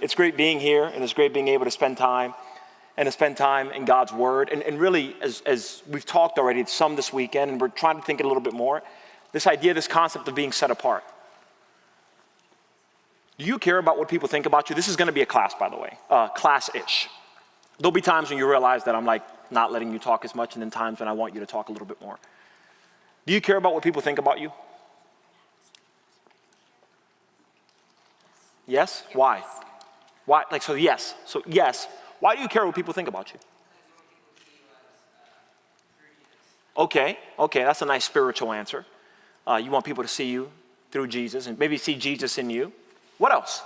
It's great being here, and it's great being able to spend time in God's Word. And really, as we've talked already some this weekend, and we're trying to think it a little bit more, this idea, this concept of being set apart. Do you care about what people think about you? This is going to be a class, by the way, class-ish. There'll be times when you realize that I'm like not letting you talk as much, and then times when I want you to talk a little bit more. Do you care about what people think about you? Yes? Why? Why? Like, so yes. So yes. Why do you care what people think about you? Okay, that's a nice spiritual answer. You want people to see you through Jesus and maybe see Jesus in you. What else?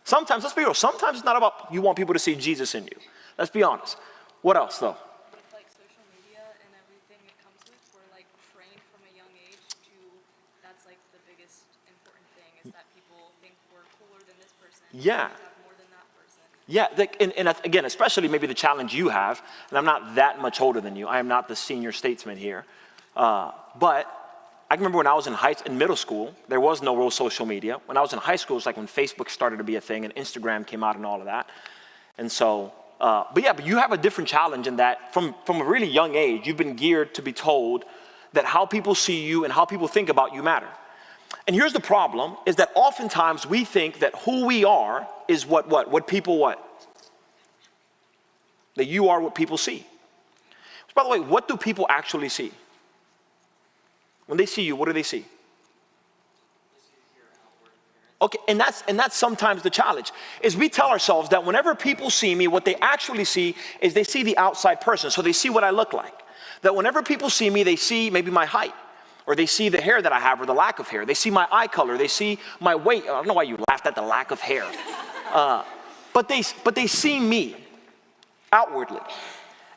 Sometimes, let's be real, sometimes it's not about you want people to see Jesus in you. Let's be honest. What else though? With like social media and everything it comes with, we're like trained from a young age to, that's like the biggest important thing is that people think we're cooler than this person. Yeah. We have more than that person. Yeah, and again, especially maybe the challenge you have, and I'm not that much older than you. I am not the senior statesman here. But I can remember when I was in middle school, there was no real social media. When I was in high school, it's like when Facebook started to be a thing and Instagram came out and all of that. And so, but you have a different challenge in that from a really young age, you've been geared to be told that how people see you and how people think about you matter. And here's the problem, is that oftentimes we think that who we are is what people. That you are what people see. By the way, what do people actually see? When they see you, what do they see? Okay, and that's sometimes the challenge, is we tell ourselves that whenever people see me, what they actually see is they see the outside person, so they see what I look like. That whenever people see me, they see maybe my height, or they see the hair that I have or the lack of hair. They see my eye color, they see my weight. I don't know why you laughed at the lack of hair. But they see me outwardly.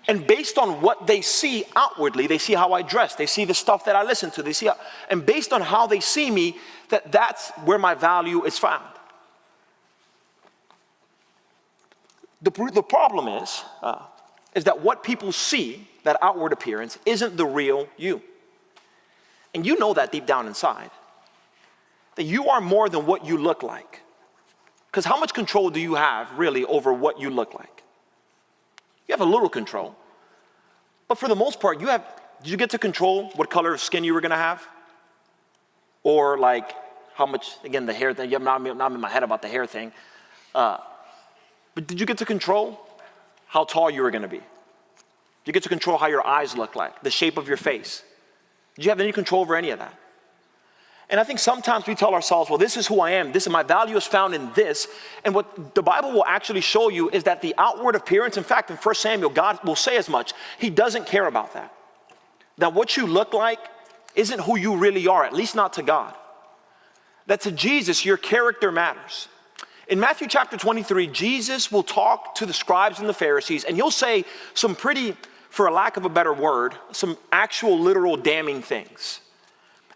And based on what they see outwardly, they see how I dress, they see the stuff that I listen to, and based on how they see me, that's where my value is found. The problem is that what people see, that outward appearance, isn't the real you. And you know that deep down inside, that you are more than what you look like. Because how much control do you have really over what you look like? You have a little control. But for the most part, did you get to control what color of skin you were going to have? Or like how much, again, the hair thing, I'm in my head about the hair thing. But did you get to control how tall you were going to be? Did you get to control how your eyes look like, the shape of your face? Did you have any control over any of that? And I think sometimes we tell ourselves, well, this is who I am. My value is found in this. And what the Bible will actually show you is that the outward appearance, in fact, in 1 Samuel, God will say as much. He doesn't care about that. That what you look like isn't who you really are, at least not to God. That to Jesus, your character matters. In Matthew chapter 23, Jesus will talk to the scribes and the Pharisees, and he'll say some pretty, for a lack of a better word, some actual literal damning things.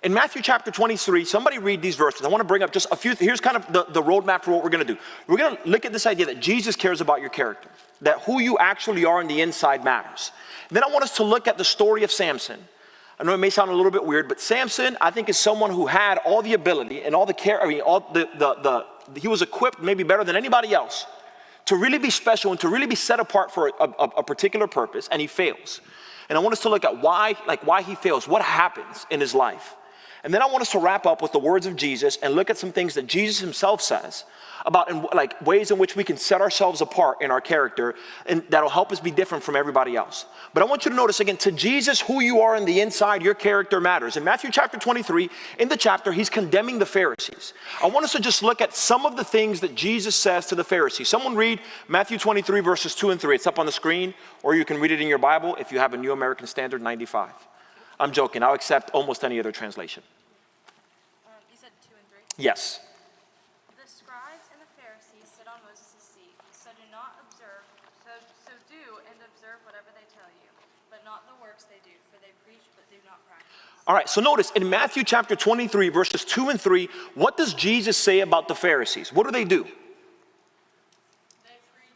In Matthew chapter 23, somebody read these verses. I want to bring up just a few. Here's kind of the roadmap for what we're going to do. We're going to look at this idea that Jesus cares about your character, that who you actually are on the inside matters. Then I want us to look at the story of Samson. I know it may sound a little bit weird, but Samson, I think, is someone who had all the ability and all the care. He was equipped maybe better than anybody else to really be special and to really be set apart for a particular purpose, and he fails. And I want us to look at why he fails, what happens in his life. And then I want us to wrap up with the words of Jesus and look at some things that Jesus himself says about ways in which we can set ourselves apart in our character, and that'll help us be different from everybody else. But I want you to notice again, to Jesus, who you are on the inside, your character matters. In Matthew chapter 23, in the chapter, he's condemning the Pharisees. I want us to just look at some of the things that Jesus says to the Pharisees. Someone read Matthew 23 verses 2 and 3. It's up on the screen, or you can read it in your Bible if you have a New American Standard 95. I'm joking. I'll accept almost any other translation. You said 2 and 3? Yes. The scribes and the Pharisees sit on Moses' seat, so do and observe whatever they tell you, but not the works they do, for they preach but do not practice. All right, so notice in Matthew chapter 23, verses 2 and 3, what does Jesus say about the Pharisees? What do? They preach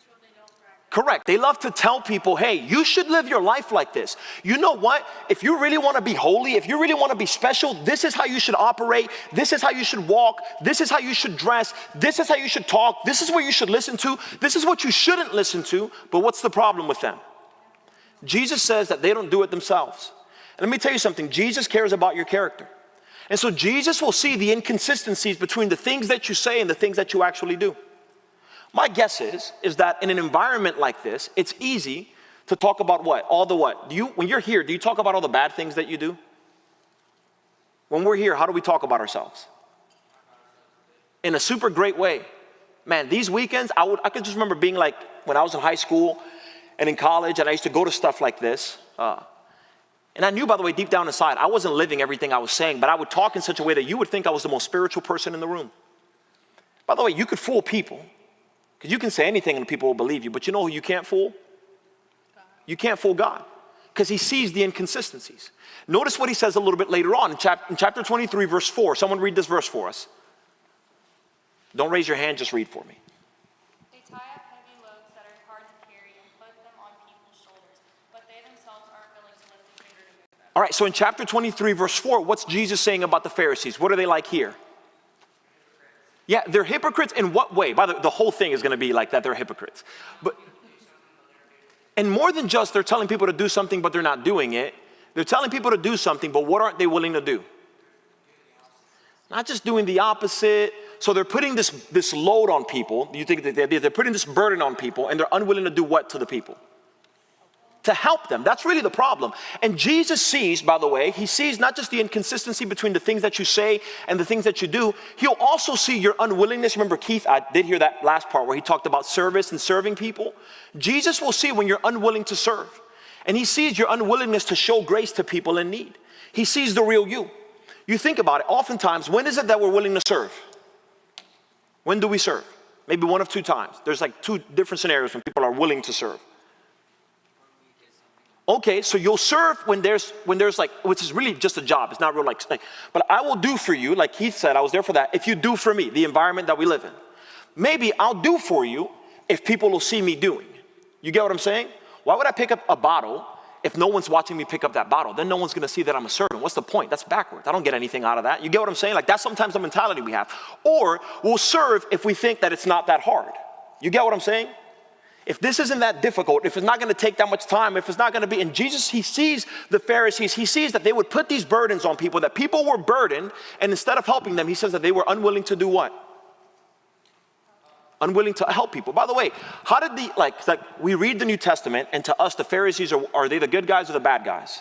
what they don't practice. Correct. They love to tell people, hey, you should live your life like this. You know what? If you really want to be holy, if you really want to be special, this is how you should operate. This is how you should walk. This is how you should dress. This is how you should talk. This is what you should listen to. This is what you shouldn't listen to. But what's the problem with them? Jesus says that they don't do it themselves. And let me tell you something. Jesus cares about your character. And so Jesus will see the inconsistencies between the things that you say and the things that you actually do. My guess is that in an environment like this, it's easy to talk about what? All the what? When you're here, do you talk about all the bad things that you do? When we're here, how do we talk about ourselves? In a super great way. Man, these weekends, I could just remember being like, when I was in high school and in college, and I used to go to stuff like this. And I knew, by the way, deep down inside, I wasn't living everything I was saying, but I would talk in such a way that you would think I was the most spiritual person in the room. By the way, you could fool people. Because you can say anything and people will believe you, but you know who you can't fool? You can't fool God, because he sees the inconsistencies. Notice what he says a little bit later on in chapter 23, verse 4. Someone read this verse for us. Don't raise your hand, just read for me. They tie up heavy loads that are hard to carry and put them on people's shoulders, but they themselves aren't willing to lift a finger to move them. All right, so in chapter 23, verse 4, what's Jesus saying about the Pharisees? What are they like here? Yeah, they're hypocrites in what way? By the whole thing is going to be like that, they're hypocrites. And more than just they're telling people to do something but they're not doing it, they're telling people to do something, but what aren't they willing to do? Not just doing the opposite. So they're putting this load on people. You think that they're putting this burden on people, and they're unwilling to do what to the people? To help them. That's really the problem. And Jesus sees, by the way, he sees not just the inconsistency between the things that you say and the things that you do, he'll also see your unwillingness. Remember, Keith, I did hear that last part where he talked about service and serving people. Jesus will see when you're unwilling to serve. And he sees your unwillingness to show grace to people in need. He sees the real you. You think about it, oftentimes, when is it that we're willing to serve? When do we serve? Maybe one of two times. There's like two different scenarios when people are willing to serve. Okay, so you'll serve when there's like, which is really just a job. It's not real like, but I will do for you, like Keith said, I was there for that, if you do for me, the environment that we live in. Maybe I'll do for you if people will see me doing. You get what I'm saying? Why would I pick up a bottle if no one's watching me pick up that bottle? Then no one's gonna see that I'm a servant. What's the point? That's backwards. I don't get anything out of that. You get what I'm saying? Like that's sometimes the mentality we have. Or we'll serve if we think that it's not that hard. You get what I'm saying? If this isn't that difficult, if it's not going to take that much time, if it's not going to be, and Jesus, he sees the Pharisees, he sees that they would put these burdens on people, that people were burdened, and instead of helping them, he says that they were unwilling to do what? Unwilling to help people. By the way, how did we read the New Testament, and to us, the Pharisees, are they the good guys or the bad guys?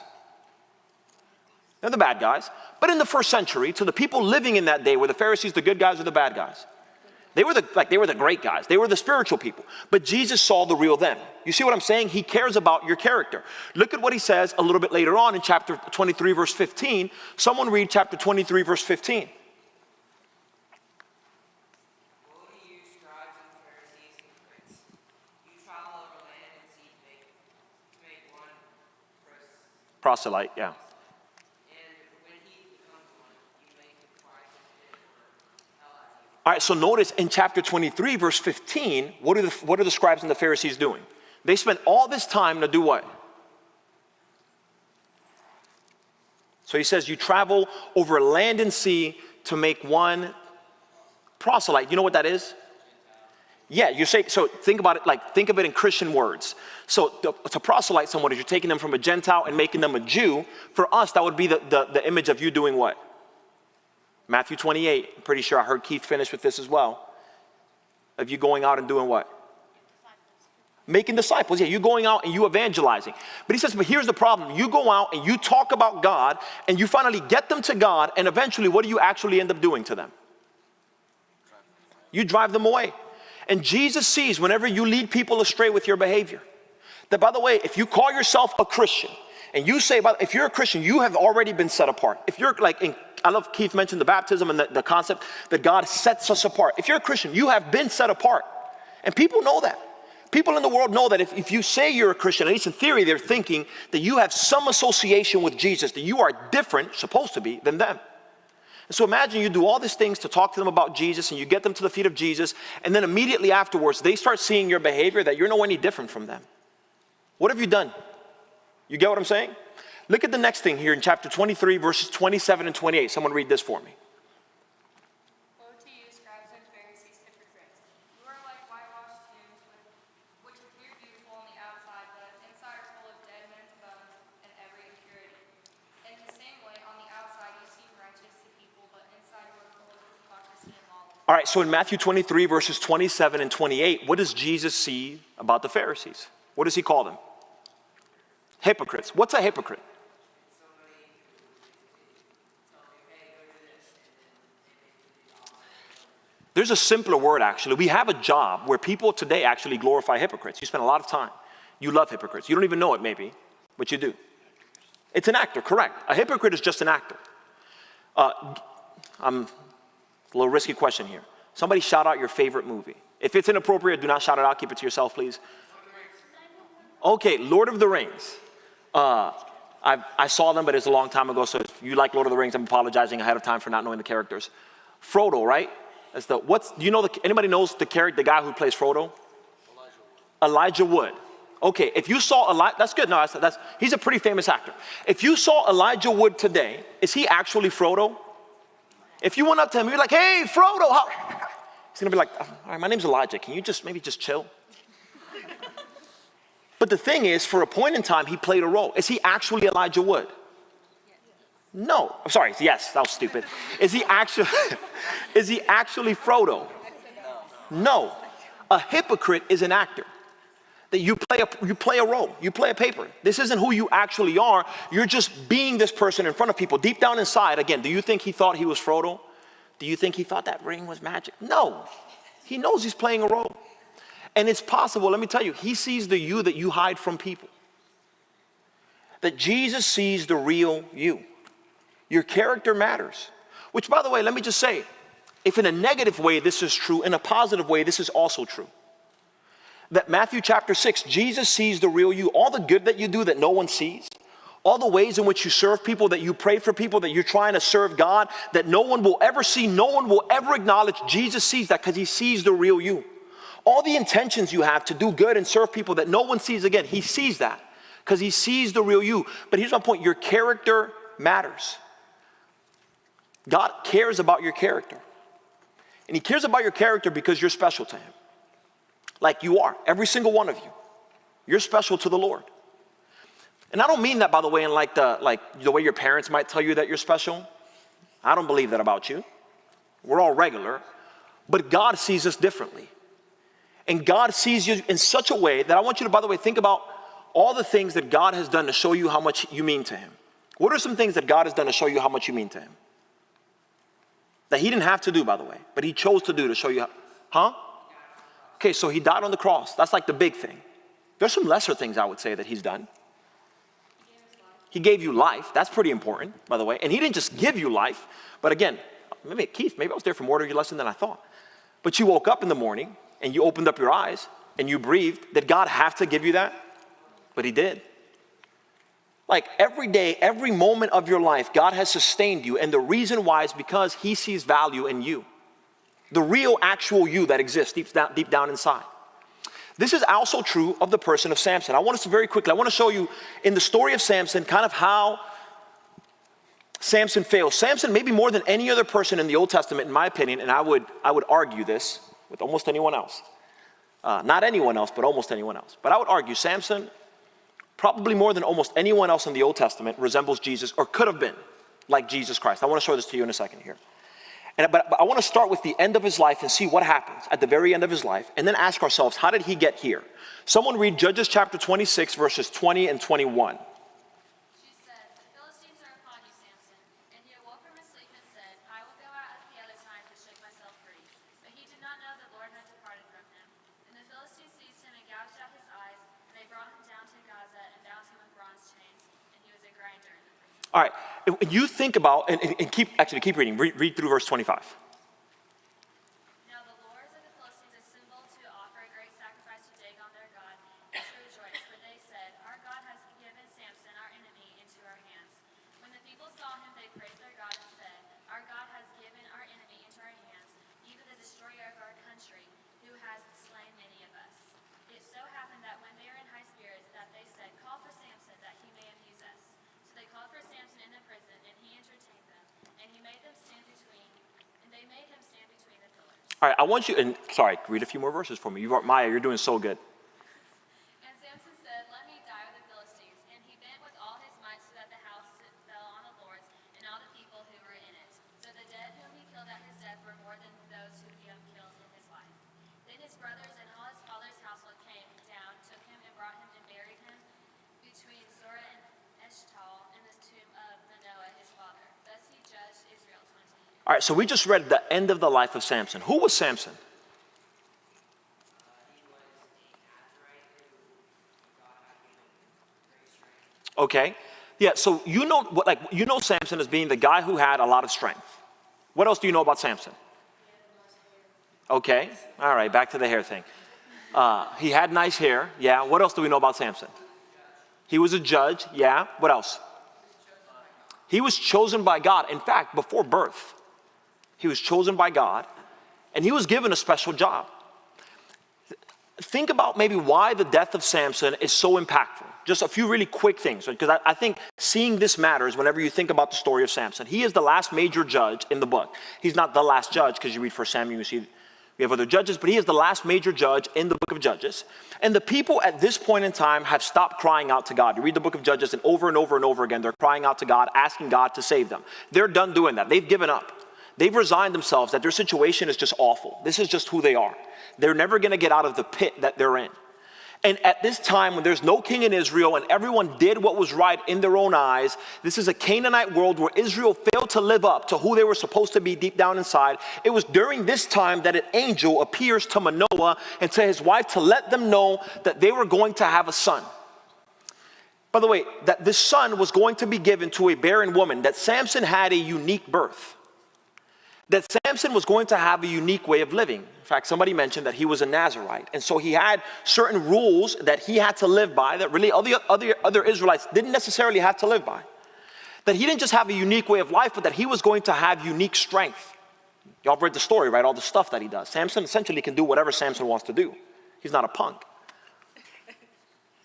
They're the bad guys. But in the first century, to the people living in that day, were the Pharisees the good guys or the bad guys? They were the great guys. They were the spiritual people. But Jesus saw the real them. You see what I'm saying? He cares about your character. Look at what he says a little bit later on in chapter 23, verse 15. Someone read chapter 23, verse 15. Proselyte, yeah. All right, so notice in chapter 23, verse 15, what are the scribes and the Pharisees doing? They spent all this time to do what? So he says, you travel over land and sea to make one proselyte. You know what that is? Yeah, you say, so think about it, think of it in Christian words. So to proselyte someone is you're taking them from a Gentile and making them a Jew. For us, that would be the image of you doing what? Matthew 28, I'm pretty sure I heard Keith finish with this as well. Of you going out and doing what? Making disciples. Yeah, you going out and you evangelizing. But he says, but here's the problem. You go out and you talk about God and you finally get them to God, and eventually what do you actually end up doing to them? You drive them away. And Jesus sees whenever you lead people astray with your behavior, that by the way, if you call yourself a Christian, and you say, if you're a Christian, you have already been set apart. If you're I love Keith mentioned the baptism and the concept that God sets us apart. If you're a Christian, you have been set apart. And people know that. People in the world know that if you say you're a Christian, at least in theory, they're thinking that you have some association with Jesus, that you are different, supposed to be, than them. And so imagine you do all these things to talk to them about Jesus, and you get them to the feet of Jesus, and then immediately afterwards, they start seeing your behavior that you're no any different from them. What have you done? You get what I'm saying? Look at the next thing here in chapter 23, verses 27 and 28. Someone read this for me. Woe to you, scribes and Pharisees, hypocrites! You are like whitewashed tombs, which appear beautiful on the outside, but inside are full of dead men's bones and every impurity. In the same way, on the outside you seem righteous to people, but inside you are full of hypocrisy and lawlessness. All right, so in Matthew 23, verses 27 and 28, what does Jesus see about the Pharisees? What does he call them? Hypocrites. What's a hypocrite? There's a simpler word, actually. We have a job where people today actually glorify hypocrites. You spend a lot of time. You love hypocrites. You don't even know it, maybe, but you do. It's an actor, correct. A hypocrite is just an actor. I'm a little risky question here. Somebody shout out your favorite movie. If it's inappropriate, do not shout it out. Keep it to yourself, please. Okay, Lord of the Rings. I saw them, but it's a long time ago, so if you like Lord of the Rings, I'm apologizing ahead of time for not knowing the characters. Frodo, right? That's the, do you know, anybody knows the guy who plays Frodo? Elijah Wood. Okay, if you saw Elijah, that's good. No, he's a pretty famous actor. If you saw Elijah Wood today, is he actually Frodo? If you went up to him, you're like, hey, Frodo, he's gonna be like, all right, my name's Elijah. Can you maybe just chill? But the thing is, for a point in time, he played a role. Is he actually Elijah Wood? No. I'm sorry. Yes, that was stupid. Is he actually Frodo? No. A hypocrite is an actor. That you play a role. You play a paper. This isn't who you actually are. You're just being this person in front of people. Deep down inside, again, do you think he thought he was Frodo? Do you think he thought that ring was magic? No. He knows he's playing a role. And it's possible, let me tell you, he sees the you that you hide from people. That Jesus sees the real you. Your character matters. Which, by the way, let me just say, if in a negative way this is true, in a positive way this is also true. That Matthew chapter 6, Jesus sees the real you. All the good that you do that no one sees. All the ways in which you serve people, that you pray for people, that you're trying to serve God, that no one will ever see, no one will ever acknowledge. Jesus sees that because he sees the real you. All the intentions you have to do good and serve people that no one sees, again, he sees that because he sees the real you. But here's my point, your character matters. God cares about your character. And he cares about your character because you're special to him. Like you are, every single one of you. You're special to the Lord. And I don't mean that, by the way, in like the way your parents might tell you that you're special. I don't believe that about you. We're all regular. But God sees us differently. And God sees you in such a way that I want you to, by the way, think about all the things that God has done to show you how much you mean to him. What are some things that God has done to show you how much you mean to him? That he didn't have to do, by the way, but he chose to do to show you how, Okay, so he died on the cross. That's like the big thing. There's some lesser things I would say that he's done. He gave you life. That's pretty important, by the way. And he didn't just give you life, but again, Keith, maybe I was there for more of your lesson than I thought. But you woke up in the morning and you opened up your eyes and you breathed. Did God have to give you that? But he did. Like every day, every moment of your life, God has sustained you. And the reason why is because he sees value in you. The real, actual you that exists deep down inside. This is also true of the person of Samson. I want us to very quickly, I want to show you in the story of Samson kind of how Samson fails. Samson, maybe more than any other person in the Old Testament, in my opinion, and I would argue this with almost anyone else. Not anyone else, but almost anyone else. But I would argue Samson, probably more than almost anyone else in the Old Testament, resembles Jesus or could have been like Jesus Christ. I want to show this to you in a second here. But I want to start with the end of his life and see what happens at the very end of his life, and then ask ourselves, how did he get here? Someone read Judges chapter 26, verses 20 and 21. She said, "The Philistines are upon you, Samson." And he awoke from his sleep and said, "I will go out at the other time to shake myself free." But he did not know the Lord had departed from him. And the Philistines seized him and gouged out his eyes, and they brought him down to Gaza and bound him with bronze chains, and he was a grinder in the prison. All right, and you think about, and keep reading, read through verse 25. Now the lords of the Philistines assembled to offer a great sacrifice to Dagon their god, and to rejoice, for they said, "Our God has given Samson, our enemy, into our hands." When the people saw him, they praised their God and said, "Our God has they made him stand between the pillars. All right, I want you, and sorry, read a few more verses for me. Maya, you're doing so good. And Samson said, "Let me die with the Philistines." And he bent with all his might so that the house fell on the lords and all the people who were in it. So the dead whom he killed at his death were more than those whom he had killed in his life. Then his brothers and all his father's household came down, took him and brought him and buried him between Zorah and Eshtal in the tomb of Manoah his father. Thus he judged Israel 20 years. All right, so we just read the end of the life of Samson. Who was Samson? Okay. Yeah, so you know what, like, you know Samson as being the guy who had a lot of strength. What else do you know about Samson? Okay. All right, back to the hair thing. He had nice hair. Yeah. What else do we know about Samson? He was a judge. Yeah. What else? He was chosen by God. In fact, before birth, he was chosen by God, and he was given a special job. Think about maybe why the death of Samson is so impactful. Just a few really quick things, because I think seeing this matters whenever you think about the story of Samson. He is the last major judge in the book. He's not the last judge, because you read 1 Samuel, you see we have other judges, but he is the last major judge in the book of Judges. And the people at this point in time have stopped crying out to God. You read the book of Judges, and over and over and over again, they're crying out to God, asking God to save them. They're done doing that. They've given up. They've resigned themselves that their situation is just awful. This is just who they are. They're never going to get out of the pit that they're in. And at this time, when there's no king in Israel and everyone did what was right in their own eyes, this is a Canaanite world where Israel failed to live up to who they were supposed to be deep down inside. It was during this time that an angel appears to Manoah and to his wife to let them know that they were going to have a son. By the way, that this son was going to be given to a barren woman, that Samson had a unique birth. That Samson was going to have a unique way of living. In fact, somebody mentioned that he was a Nazirite. And so he had certain rules that he had to live by that really other Israelites didn't necessarily have to live by. That he didn't just have a unique way of life, but that he was going to have unique strength. Y'all have read the story, right? All the stuff that he does. Samson essentially can do whatever Samson wants to do. He's not a punk.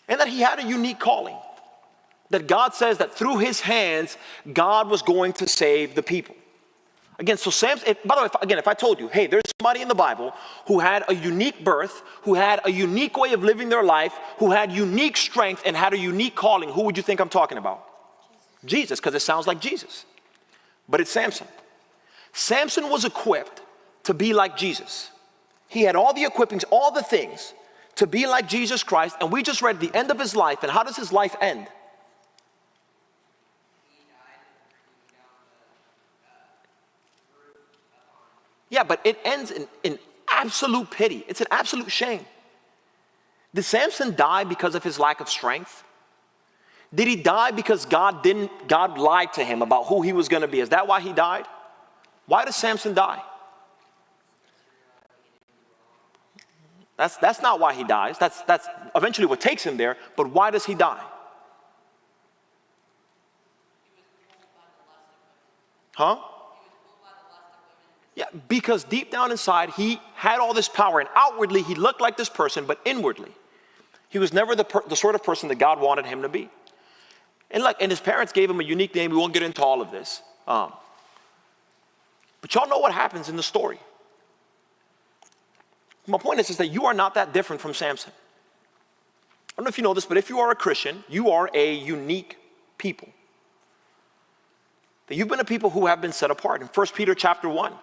And that he had a unique calling. That God says that through his hands, God was going to save the people. Again, so Samson, by the way, if I told you, hey, there's somebody in the Bible who had a unique birth, who had a unique way of living their life, who had unique strength and had a unique calling, who would you think I'm talking about? Jesus, because it sounds like Jesus. But it's Samson. Samson was equipped to be like Jesus. He had all the equippings, all the things to be like Jesus Christ, and we just read the end of his life, and how does his life end? Yeah, but it ends in absolute pity. It's an absolute shame. Did Samson die because of his lack of strength? Did he die because God lied to him about who he was going to be? Is that why he died? Why does Samson die? That's not why he dies. That's eventually what takes him there. But why does he die? Huh? Yeah, because deep down inside, he had all this power, and outwardly, he looked like this person, but inwardly, he was never the sort of person that God wanted him to be. And his parents gave him a unique name. We won't get into all of this. But y'all know what happens in the story. My point is that you are not that different from Samson. I don't know if you know this, but if you are a Christian, you are a unique people. That you've been a people who have been set apart. In 1 Peter chapter 1,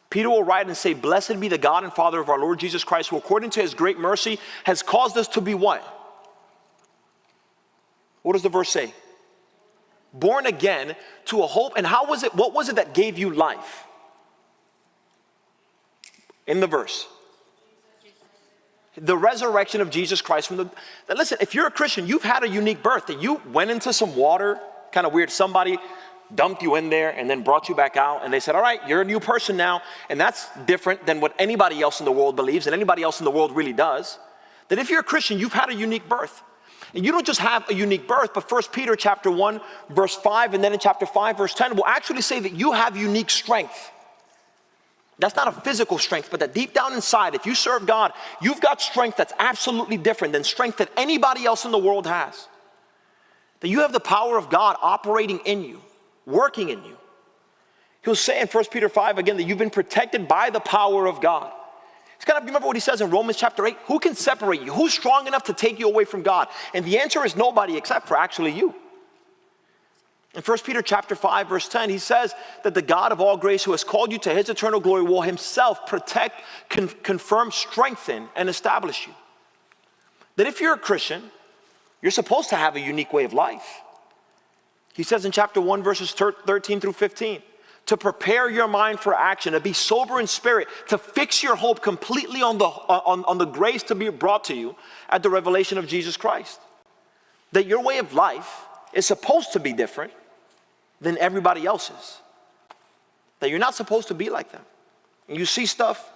Peter will write and say, "Blessed be the God and Father of our Lord Jesus Christ, who according to his great mercy has caused us to be" what? What does the verse say? Born again to a hope. And how was it? What was it that gave you life? In the verse. The resurrection of Jesus Christ from the... Now listen, if you're a Christian, you've had a unique birth. That you went into some water, kind of weird. Somebody dumped you in there and then brought you back out, and they said, all right, you're a new person now. And that's different than what anybody else in the world believes, and anybody else in the world really does. That if you're a Christian, you've had a unique birth. And you don't just have a unique birth, but 1 Peter chapter 1, verse 5, and then in chapter 5, verse 10, will actually say that you have unique strength. That's not a physical strength, but that deep down inside, if you serve God, you've got strength that's absolutely different than strength that anybody else in the world has. That you have the power of God operating in you, working in you. He'll say in 1 Peter 5 again that you've been protected by the power of God. It's kind of, remember what he says in Romans chapter 8? Who can separate you? Who's strong enough to take you away from God? And the answer is nobody except for actually you. In 1 Peter chapter 5 verse 10, he says that the God of all grace who has called you to his eternal glory will himself protect, confirm, strengthen, and establish you. That if you're a Christian, you're supposed to have a unique way of life. He says in chapter 1 verses 13 through 15, to prepare your mind for action, to be sober in spirit, to fix your hope completely on the grace to be brought to you at the revelation of Jesus Christ. That your way of life is supposed to be different than everybody else's. That you're not supposed to be like them. And you see stuff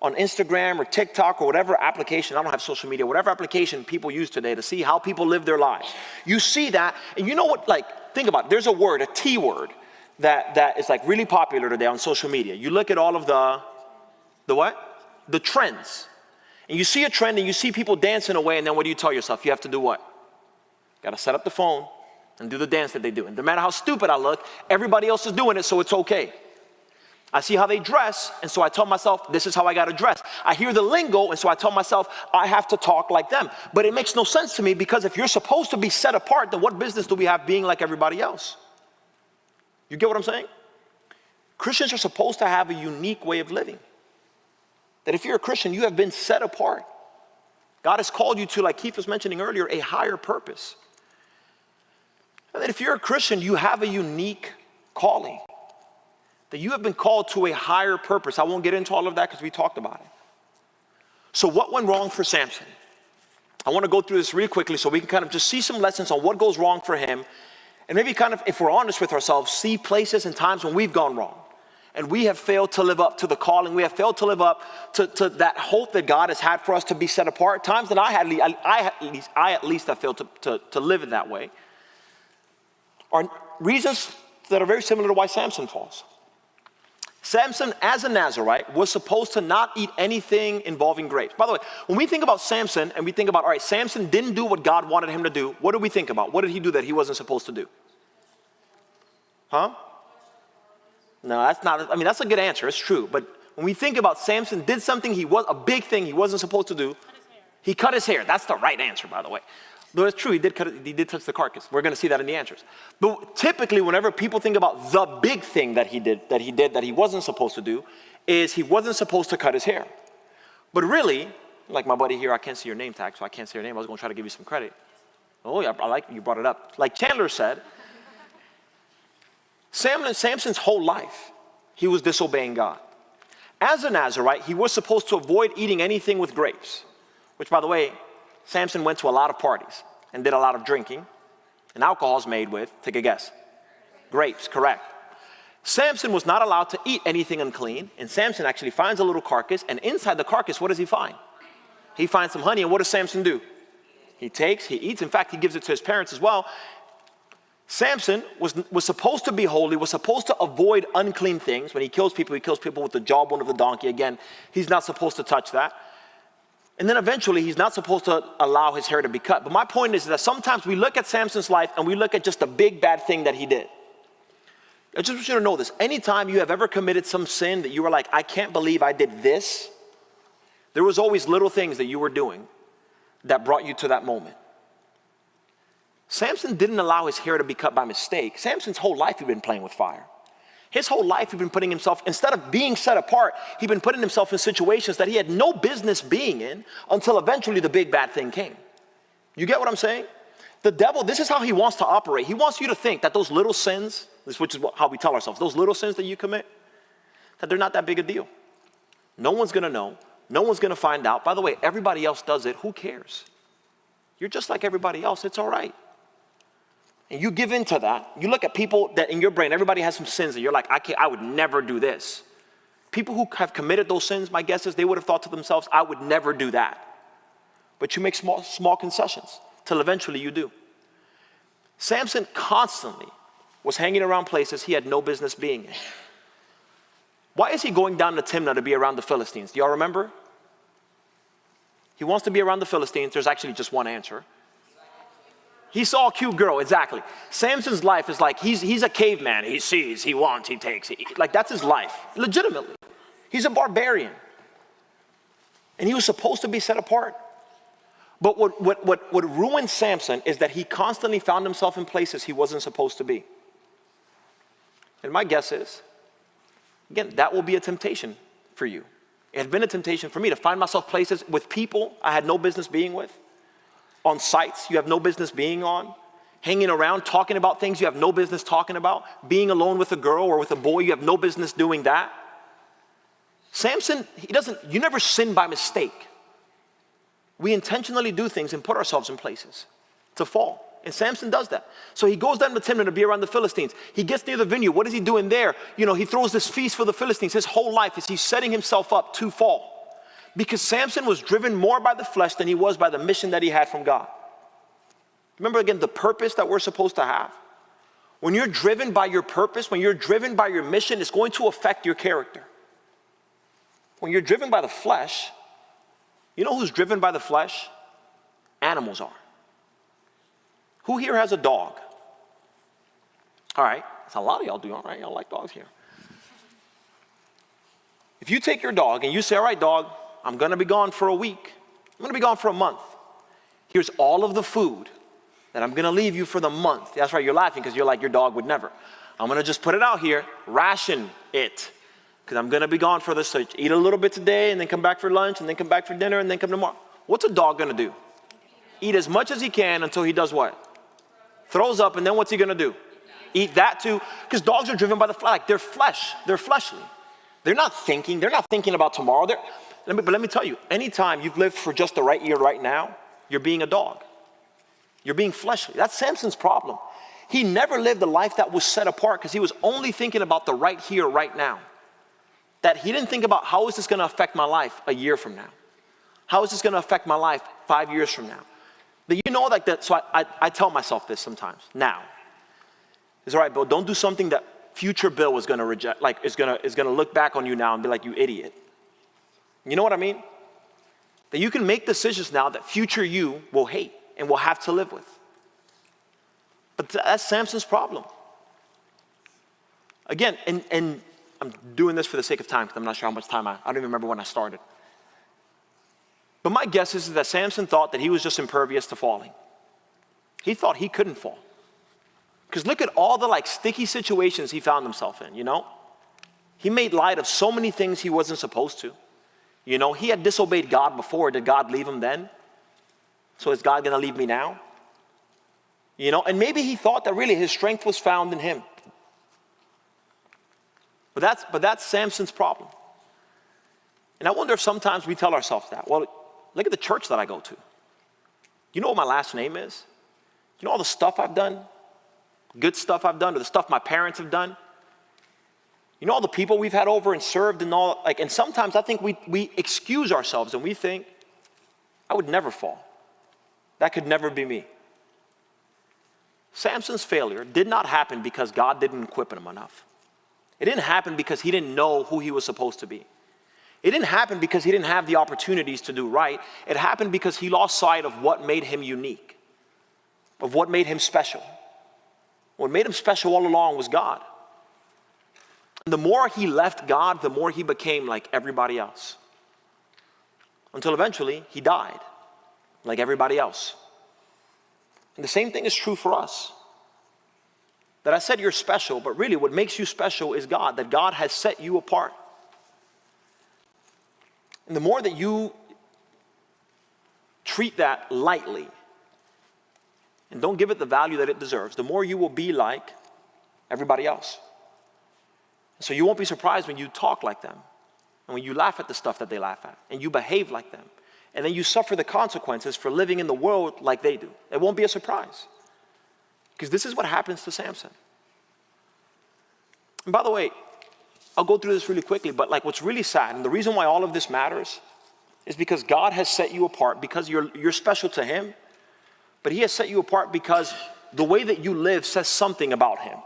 on Instagram or TikTok or whatever application, I don't have social media, whatever application people use today to see how people live their lives. You see that, and you know what, like, think about it. There's a word, a T word, that is like really popular today on social media. You look at all of the what? The trends. And you see a trend and you see people dancing away, and then what do you tell yourself? You have to do what? Got to set up the phone and do the dance that they do. And no matter how stupid I look, everybody else is doing it, so it's okay. I see how they dress, and so I tell myself, this is how I got to dress. I hear the lingo, and so I tell myself, I have to talk like them. But it makes no sense to me, because if you're supposed to be set apart, then what business do we have being like everybody else? You get what I'm saying? Christians are supposed to have a unique way of living. That if you're a Christian, you have been set apart. God has called you to, like Keith was mentioning earlier, a higher purpose. And that if you're a Christian, you have a unique calling. That you have been called to a higher purpose. I won't get into all of that because we talked about it. So what went wrong for Samson? I want to go through this really quickly so we can kind of just see some lessons on what goes wrong for him. And maybe kind of, if we're honest with ourselves, see places and times when we've gone wrong. And we have failed to live up to the calling. We have failed to live up to that hope that God has had for us to be set apart. Times that I at least have failed to live it that way. Are reasons that are very similar to why Samson falls. Samson, as a Nazirite, was supposed to not eat anything involving grapes. By the way, when we think about Samson and we think about, all right, Samson didn't do what God wanted him to do, what do we think about? What did he do that he wasn't supposed to do? Huh? No, that's not, I mean, that's a good answer, it's true. But when we think about Samson did something a big thing he wasn't supposed to do. He cut his hair. That's the right answer, by the way. Though it's true, he did touch the carcass. We're going to see that in the answers. But typically, whenever people think about the big thing that he wasn't supposed to do, is he wasn't supposed to cut his hair. But really, like my buddy here, I can't see your name tag, so I can't say your name. I was going to try to give you some credit. Oh yeah, I like you brought it up. Like Chandler said, Samson's whole life, he was disobeying God. As a Nazirite, he was supposed to avoid eating anything with grapes, which, by the way, Samson went to a lot of parties and did a lot of drinking. And alcohol is made with, take a guess, grapes, correct. Samson was not allowed to eat anything unclean, and Samson actually finds a little carcass, and inside the carcass, what does he find? He finds some honey, and what does Samson do? He eats, in fact, he gives it to his parents as well. Samson was supposed to be holy, was supposed to avoid unclean things. When he kills people with the jawbone of the donkey. Again, he's not supposed to touch that. And then eventually, he's not supposed to allow his hair to be cut. But my point is that sometimes we look at Samson's life and we look at just a big bad thing that he did. I just want you to know this. Anytime you have ever committed some sin that you were like, I can't believe I did this, there was always little things that you were doing that brought you to that moment. Samson didn't allow his hair to be cut by mistake. Samson's whole life he'd been playing with fire. His whole life he'd been putting himself, instead of being set apart, he'd been putting himself in situations that he had no business being in until eventually the big bad thing came. You get what I'm saying? The devil, this is how he wants to operate. He wants you to think that those little sins, which is how we tell ourselves, those little sins that you commit, that they're not that big a deal. No one's going to know. No one's going to find out. By the way, everybody else does it. Who cares? You're just like everybody else. It's all right. And you give in to that. You look at people that in your brain, everybody has some sins that you're like, I would never do this. People who have committed those sins, my guess is they would have thought to themselves, I would never do that. But you make small concessions till eventually you do. Samson constantly was hanging around places he had no business being in. Why is he going down to Timnah to be around the Philistines? Do y'all remember? He wants to be around the Philistines. There's actually just one answer. He saw a cute girl, exactly. Samson's life is like, he's a caveman. He sees, he wants, he takes. Like that's his life, legitimately. He's a barbarian. And he was supposed to be set apart. But what ruined Samson is that he constantly found himself in places he wasn't supposed to be. And my guess is, again, that will be a temptation for you. It had been a temptation for me to find myself places with people I had no business being with, on sites you have no business being on, hanging around, talking about things you have no business talking about, being alone with a girl or with a boy, you have no business doing that. Samson, you never sin by mistake. We intentionally do things and put ourselves in places to fall. And Samson does that. So he goes down to Timnah to be around the Philistines. He gets near the vineyard. What is he doing there? He throws this feast for the Philistines. His whole life is he's setting himself up to fall. Because Samson was driven more by the flesh than he was by the mission that he had from God. Remember again, the purpose that we're supposed to have. When you're driven by your purpose, when you're driven by your mission, it's going to affect your character. When you're driven by the flesh, you know who's driven by the flesh? Animals are. Who here has a dog? All right, that's a lot of y'all do, all right? Y'all like dogs here. If you take your dog and you say, all right, dog, I'm gonna be gone for a week. I'm gonna be gone for a month. Here's all of the food that I'm gonna leave you for the month. That's right, you're laughing because you're like, your dog would never. I'm gonna just put it out here, ration it. Because I'm gonna be gone for this, so eat a little bit today and then come back for lunch and then come back for dinner and then come tomorrow. What's a dog gonna do? Eat as much as he can until he does what? Throws up, and then what's he gonna do? Eat that too, because dogs are driven by the flesh. Like they're fleshly. They're not thinking about tomorrow. But let me tell you, anytime you've lived for just the right year right now, you're being a dog. You're being fleshly. That's Samson's problem. He never lived a life that was set apart because he was only thinking about the right here, right now. That he didn't think about how is this gonna affect my life a year from now? How is this gonna affect my life 5 years from now? But you know like that, so I tell myself this sometimes, now. It's all right, Bill, don't do something that future Bill is gonna reject, like is gonna look back on you now and be like, you idiot. You know what I mean? That you can make decisions now that future you will hate and will have to live with. But that's Samson's problem. Again, and I'm doing this for the sake of time because I'm not sure how much time I don't even remember when I started. But my guess is that Samson thought that he was just impervious to falling. He thought he couldn't fall. Because look at all the sticky situations he found himself in, He made light of so many things he wasn't supposed to. He had disobeyed God before. Did God leave him then? So is God gonna leave me now? And maybe he thought that really his strength was found in him. But that's Samson's problem. And I wonder if sometimes we tell ourselves that. Well, look at the church that I go to. You know what my last name is? You know all the stuff I've done? Good stuff I've done, or the stuff my parents have done? You know all the people we've had over and served and all, and sometimes I think we excuse ourselves and we think, I would never fall. That could never be me. Samson's failure did not happen because God didn't equip him enough. It didn't happen because he didn't know who he was supposed to be. It didn't happen because he didn't have the opportunities to do right. It happened because he lost sight of what made him unique, of what made him special. What made him special all along was God. And the more he left God, the more he became like everybody else. Until eventually he died like everybody else. And the same thing is true for us. That I said you're special, but really what makes you special is God, that God has set you apart. And the more that you treat that lightly and don't give it the value that it deserves, the more you will be like everybody else. So you won't be surprised when you talk like them and when you laugh at the stuff that they laugh at and you behave like them. And then you suffer the consequences for living in the world like they do. It won't be a surprise. Because this is what happens to Samson. And by the way, I'll go through this really quickly, but what's really sad, and the reason why all of this matters, is because God has set you apart because you're special to him, but he has set you apart because the way that you live says something about him.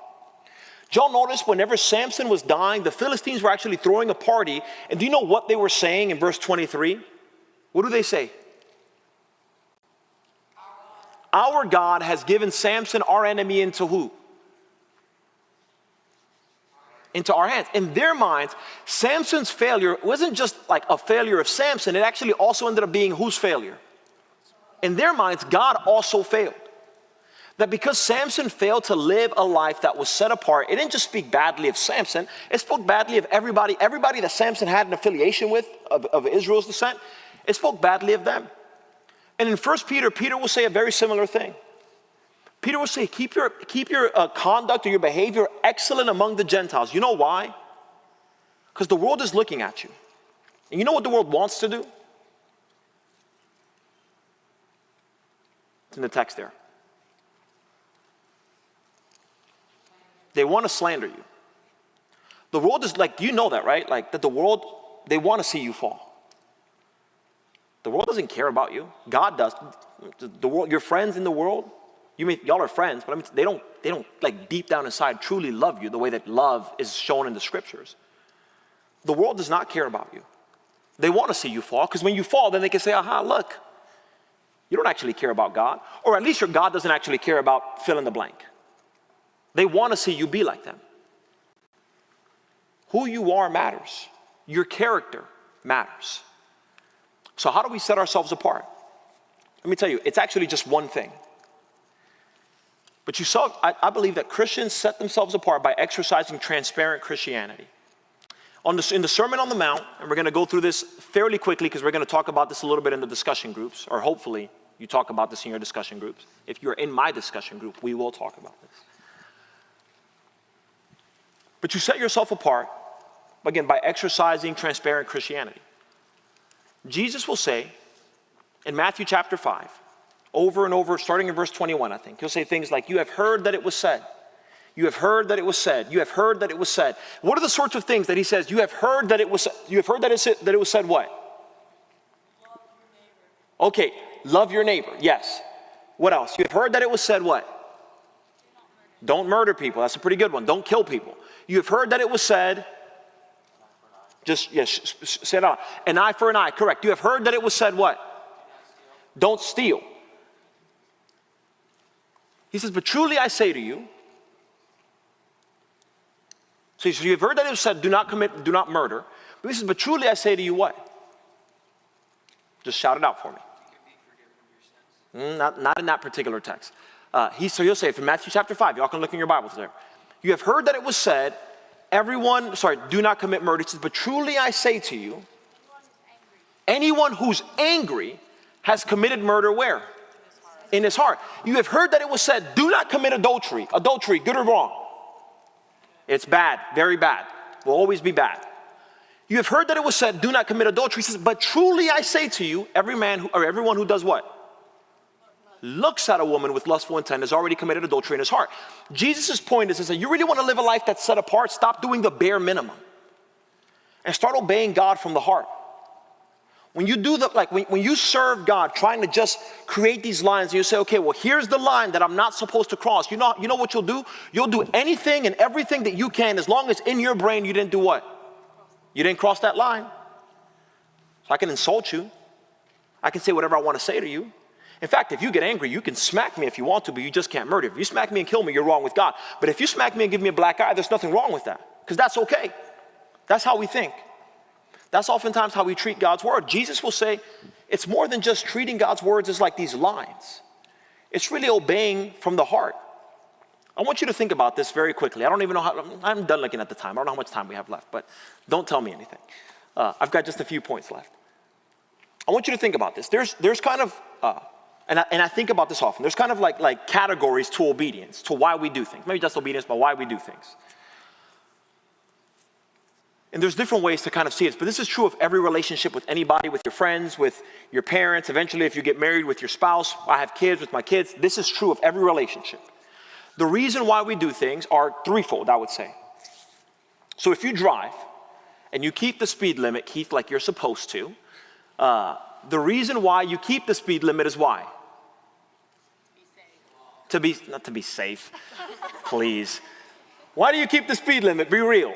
Did y'all notice whenever Samson was dying, the Philistines were actually throwing a party, and do you know what they were saying in verse 23? What do they say? Our God has given Samson, our enemy, into who? Into our hands. In their minds, Samson's failure wasn't just like a failure of Samson, it actually also ended up being whose failure? In their minds, God also failed. That because Samson failed to live a life that was set apart, it didn't just speak badly of Samson, it spoke badly of everybody that Samson had an affiliation with, of Israel's descent, it spoke badly of them. And in 1 Peter, Peter will say a very similar thing. Peter will say, keep your conduct or your behavior excellent among the Gentiles. You know why? Because the world is looking at you. And you know what the world wants to do? It's in the text there. They want to slander you. The world is like, you know that, right? Like that the world, they want to see you fall. The world doesn't care about you. God does. The world, your friends in the world, y'all are friends, but I mean, they don't like deep down inside truly love you the way that love is shown in the scriptures. The world does not care about you. They want to see you fall, because when you fall, then they can say, aha, look, you don't actually care about God. Or at least your God doesn't actually care about fill in the blank. They want to see you be like them. Who you are matters. Your character matters. So how do we set ourselves apart? Let me tell you, it's actually just one thing. But I believe that Christians set themselves apart by exercising transparent Christianity. In the Sermon on the Mount, and we're going to go through this fairly quickly because we're going to talk about this a little bit in the discussion groups, or hopefully you talk about this in your discussion groups. If you're in my discussion group, we will talk about this. But you set yourself apart, again, by exercising transparent Christianity. Jesus will say in Matthew chapter 5, over and over, starting in verse 21, I think, he'll say things like, you have heard that it was said. You have heard that it was said. You have heard that it was said. What are the sorts of things that he says? You have heard that it was said. You have heard that it was said what? Love your neighbor. Okay, love your neighbor. Yes. What else? You have heard that it was said what? Don't murder people. That's a pretty good one. Don't kill people. You have heard that it was said, just, yes, say it out. An eye for an eye, correct. You have heard that it was said what? Don't steal. He says, but truly I say to you. So you have heard that it was said, do not murder. But he says, but truly I say to you what? Just shout it out for me. Not in that particular text. So he'll say, from Matthew chapter 5, y'all can look in your Bibles there. You have heard that it was said, do not commit murder. He says, but truly I say to you, anyone who's angry has committed murder where? In his heart. You have heard that it was said, do not commit adultery. Adultery, good or wrong? It's bad, very bad. Will always be bad. You have heard that it was said, do not commit adultery. He says, but truly I say to you, everyone who does what? Looks at a woman with lustful intent has already committed adultery in his heart. Jesus' point is that you really want to live a life that's set apart, stop doing the bare minimum and start obeying God from the heart. When you do when you serve God, trying to just create these lines, and you say, okay, well, here's the line that I'm not supposed to cross. You know what you'll do? You'll do anything and everything that you can, as long as in your brain you didn't do what? You didn't cross that line. So I can insult you. I can say whatever I want to say to you. In fact, if you get angry, you can smack me if you want to, but you just can't murder. If you smack me and kill me, you're wrong with God. But if you smack me and give me a black eye, there's nothing wrong with that, because that's okay. That's how we think. That's oftentimes how we treat God's word. Jesus will say it's more than just treating God's words as like these lines. It's really obeying from the heart. I want you to think about this very quickly. I don't even know I'm done looking at the time. I don't know how much time we have left, but don't tell me anything. I've got just a few points left. I want you to think about this. There's kind of, and I think about this often. There's kind of like categories to obedience, to why we do things. Maybe just obedience, but why we do things. And there's different ways to kind of see it, but this is true of every relationship with anybody, with your friends, with your parents, eventually if you get married with your spouse. I have kids with my kids. This is true of every relationship. The reason why we do things are threefold, I would say. So if you drive and you keep the speed limit, Keith, like you're supposed to, the reason why you keep the speed limit is why? Not to be safe, please. Why do you keep the speed limit? Be real.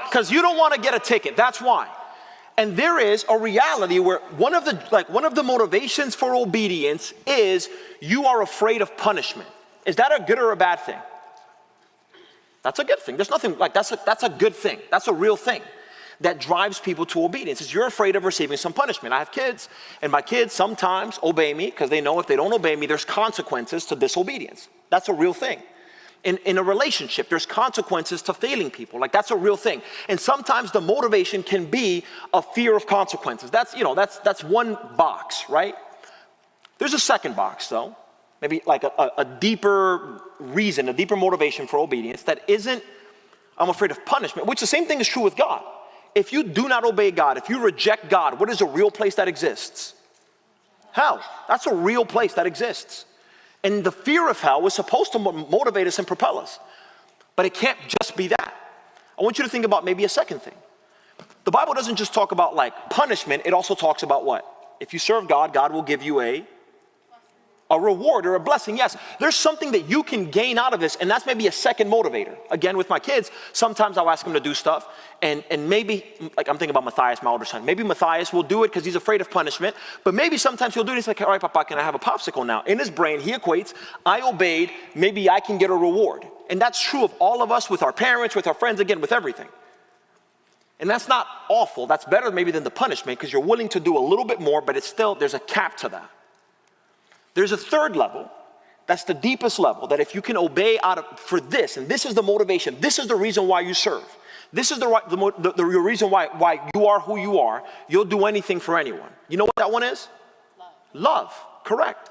Because you don't want to get a ticket, that's why. And there is a reality where one of the motivations for obedience is you are afraid of punishment. Is that a good or a bad thing? That's a good thing. There's nothing like that's a good thing. That's a real thing that drives people to obedience. Is you're afraid of receiving some punishment. I have kids, and my kids sometimes obey me because they know if they don't obey me, there's consequences to disobedience. That's a real thing. In a relationship, there's consequences to failing people. Like, that's a real thing. And sometimes the motivation can be a fear of consequences. That's one box, right? There's a second box, though. Maybe like a deeper reason, a deeper motivation for obedience that isn't, I'm afraid of punishment, which the same thing is true with God. If you do not obey God, if you reject God, what is a real place that exists? Hell. That's a real place that exists. And the fear of hell was supposed to motivate us and propel us. But it can't just be that. I want you to think about maybe a second thing. The Bible doesn't just talk about like punishment, it also talks about what? If you serve God, God will give you a reward or a blessing. Yes, there's something that you can gain out of this, and that's maybe a second motivator. Again, with my kids, sometimes I'll ask them to do stuff, and maybe, like I'm thinking about Matthias, my older son. Maybe Matthias will do it because he's afraid of punishment, but maybe sometimes he'll do it, he's like, all right, Papa, can I have a popsicle now? In his brain, he equates, I obeyed, maybe I can get a reward. And that's true of all of us, with our parents, with our friends, again, with everything. And that's not awful. That's better maybe than the punishment because you're willing to do a little bit more, but it's still, there's a cap to that. There's a third level, that's the deepest level, that if you can obey for this, and this is the motivation, this is the reason why you serve, this is the reason why you are who you are, you'll do anything for anyone. You know what that one is? Love, correct.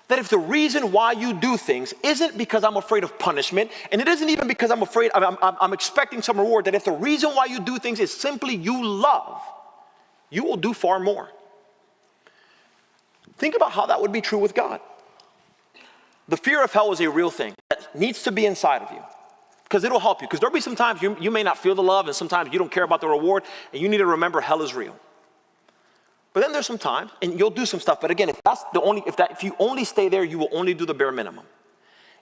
That if the reason why you do things isn't because I'm afraid of punishment, and it isn't even because I'm expecting some reward, that if the reason why you do things is simply you love, you will do far more. Think about how that would be true with God. The fear of hell is a real thing that needs to be inside of you because it'll help you. Because there'll be some times you may not feel the love, and sometimes you don't care about the reward, and you need to remember hell is real. But then there's some times, and you'll do some stuff. But again, if you only stay there, you will only do the bare minimum.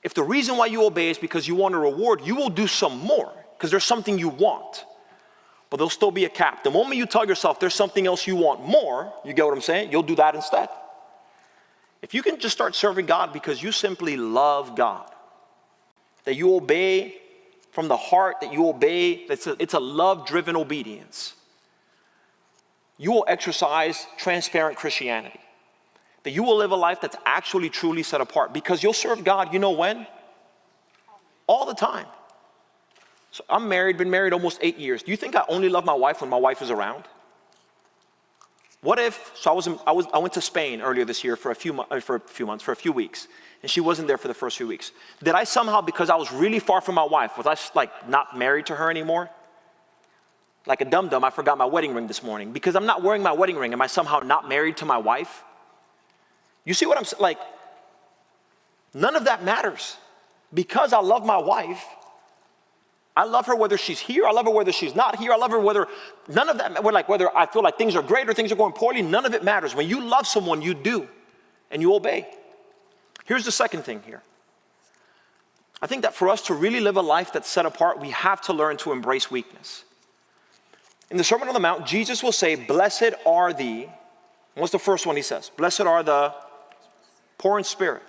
If the reason why you obey is because you want a reward, you will do some more because there's something you want. But there'll still be a cap. The moment you tell yourself there's something else you want more, you get what I'm saying? You'll do that instead. If you can just start serving God because you simply love God, that you obey from the heart, that you obey, it's a love-driven obedience, you will exercise transparent Christianity. That you will live a life that's actually truly set apart because you'll serve God, you know when? All the time. So I'm married, been married almost 8 years. Do you think I only love my wife when my wife is around? What if, so I went to Spain earlier this year for a few weeks, and she wasn't there for the first few weeks. Did I somehow, because I was really far from my wife, was I like not married to her anymore? Like a dum-dum, I forgot my wedding ring this morning. Because I'm not wearing my wedding ring, am I somehow not married to my wife? You see what I'm saying? Like, none of that matters. Because I love my wife, I love her whether she's here, I love her whether she's not here, I love her whether, none of that, whether I feel like things are great or things are going poorly, none of it matters. When you love someone, you do, and you obey. Here's the second thing here. I think that for us to really live a life that's set apart, we have to learn to embrace weakness. In the Sermon on the Mount, Jesus will say, blessed are the, what's the first one he says? Blessed are the poor in spirit.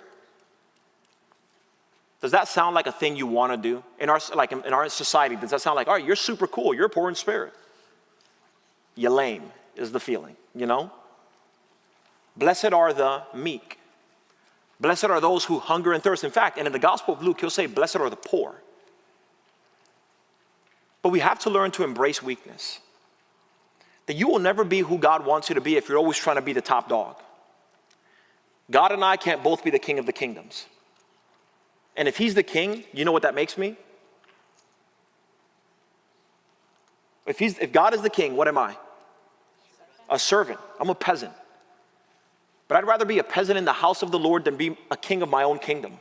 Does that sound like a thing you want to do? In our society, does that sound like, all right, you're super cool, you're poor in spirit? You're lame, is the feeling, you know? Blessed are the meek. Blessed are those who hunger and thirst. In fact, and in the Gospel of Luke, he'll say, blessed are the poor. But we have to learn to embrace weakness. That you will never be who God wants you to be if you're always trying to be the top dog. God and I can't both be the king of the kingdoms. And if he's the king, you know what that makes me? If God is the king, what am I? A servant. I'm a peasant. But I'd rather be a peasant in the house of the Lord than be a king of my own kingdom.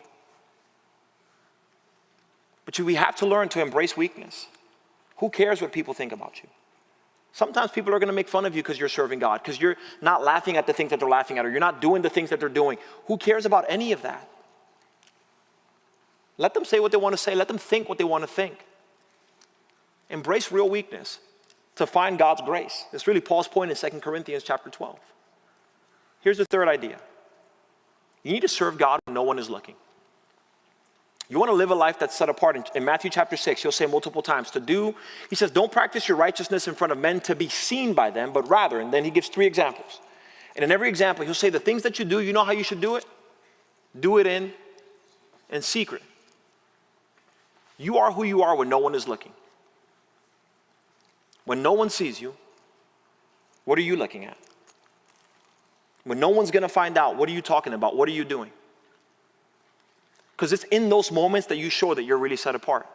But we have to learn to embrace weakness. Who cares what people think about you? Sometimes people are going to make fun of you because you're serving God, because you're not laughing at the things that they're laughing at, or you're not doing the things that they're doing. Who cares about any of that? Let them say what they want to say. Let them think what they want to think. Embrace real weakness. to find God's grace. It's really Paul's point in 2 Corinthians chapter 12. Here's the third idea. You need to serve God when no one is looking. You want to live a life that's set apart. In Matthew chapter 6, he'll say multiple times, he says, don't practice your righteousness in front of men to be seen by them, but rather, and then he gives 3 examples. And in every example, he'll say the things that you do, you know how you should do it? Do it in secret. You are who you are when no one is looking. When no one sees you, what are you looking at? When no one's going to find out, what are you talking about? What are you doing? Because it's in those moments that you show that you're really set apart.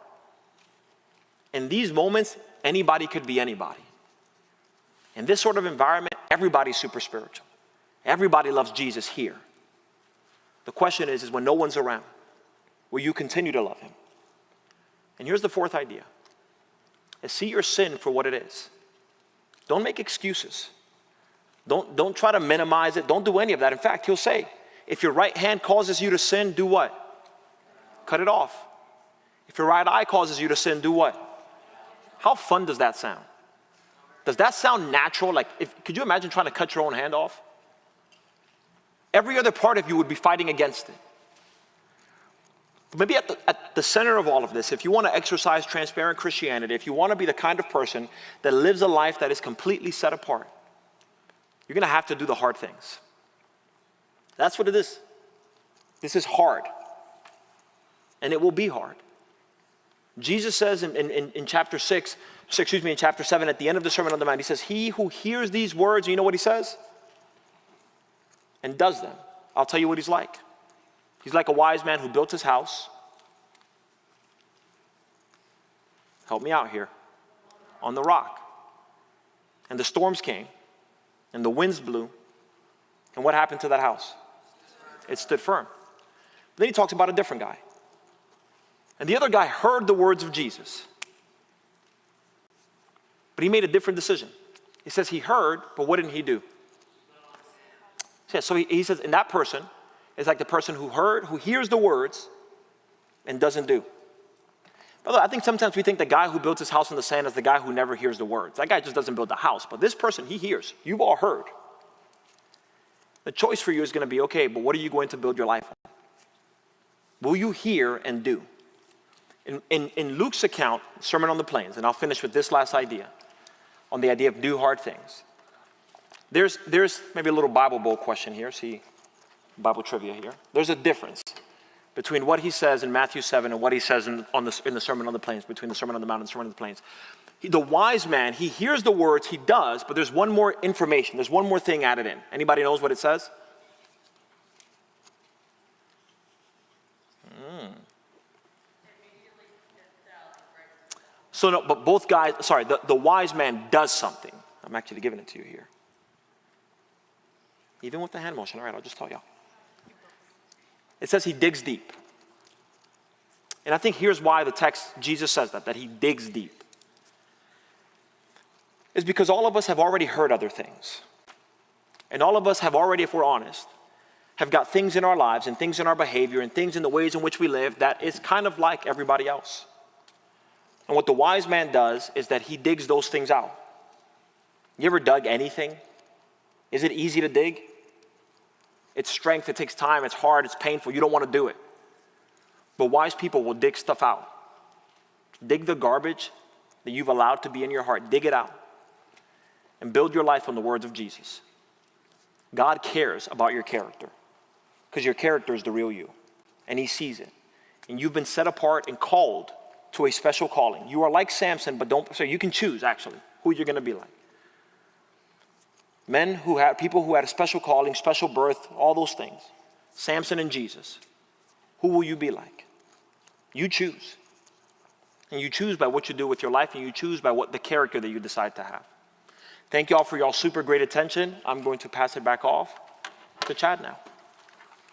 In these moments, anybody could be anybody. In this sort of environment, everybody's super spiritual. Everybody loves Jesus here. The question is when no one's around, will you continue to love him? And here's the fourth idea. Is see your sin for what it is. Don't make excuses. Don't try to minimize it. Don't do any of that. In fact, he'll say, if your right hand causes you to sin, do what? Cut it off. If your right eye causes you to sin, do what? How fun does that sound? Does that sound natural? Could you imagine trying to cut your own hand off? Every other part of you would be fighting against it. Maybe at the center of all of this, if you want to exercise transparent Christianity, if you want to be the kind of person that lives a life that is completely set apart, you're going to have to do the hard things. That's what it is. This is hard. And it will be hard. Jesus says in chapter 7, at the end of the Sermon on the Mount, he says, he who hears these words, you know what he says? And does them. I'll tell you what he's like. He's like a wise man who built his house. Help me out here. On the rock. And the storms came. And the winds blew. And what happened to that house? It stood firm. Then he talks about a different guy. And the other guy heard the words of Jesus. But he made a different decision. He says he heard, but what didn't he do? Yeah, so he says, and that person is like the person who hears the words and doesn't do. By the way, I think sometimes we think the guy who built his house in the sand is the guy who never hears the words. That guy just doesn't build the house. But this person, he hears. You've all heard. The choice for you is going to be, okay, but what are you going to build your life on? Will you hear and do? In Luke's account, Sermon on the Plains, and I'll finish with this last idea, on the idea of do hard things. There's maybe a little Bible Bowl question here. See, Bible trivia here. There's a difference between what he says in Matthew 7 and what he says in the Sermon on the Plains, between the Sermon on the Mount and the Sermon on the Plains. The wise man, he hears the words, he does, but there's one more information. There's one more thing added in. Anybody knows what it says? So no, but both guys, the wise man does something. I'm actually giving it to you here. Even with the hand motion. All right, I'll just tell y'all. It says he digs deep. And I think here's why the text, Jesus says that he digs deep. It's because all of us have already heard other things. And all of us have already, if we're honest, have got things in our lives and things in our behavior and things in the ways in which we live that is kind of like everybody else. And what the wise man does is that he digs those things out. You ever dug anything? Is it easy to dig? It's strength, it takes time, it's hard, it's painful, you don't want to do it. But wise people will dig stuff out. Dig the garbage that you've allowed to be in your heart, dig it out. And build your life on the words of Jesus. God cares about your character because your character is the real you. And he sees it. And you've been set apart and called to a special calling. You are like Samson, but you can choose actually who you're going to be like. People who had a special calling, special birth, all those things. Samson and Jesus. Who will you be like? You choose. And you choose by what you do with your life, and you choose by what the character that you decide to have. Thank you all for your super great attention. I'm going to pass it back off to Chad now.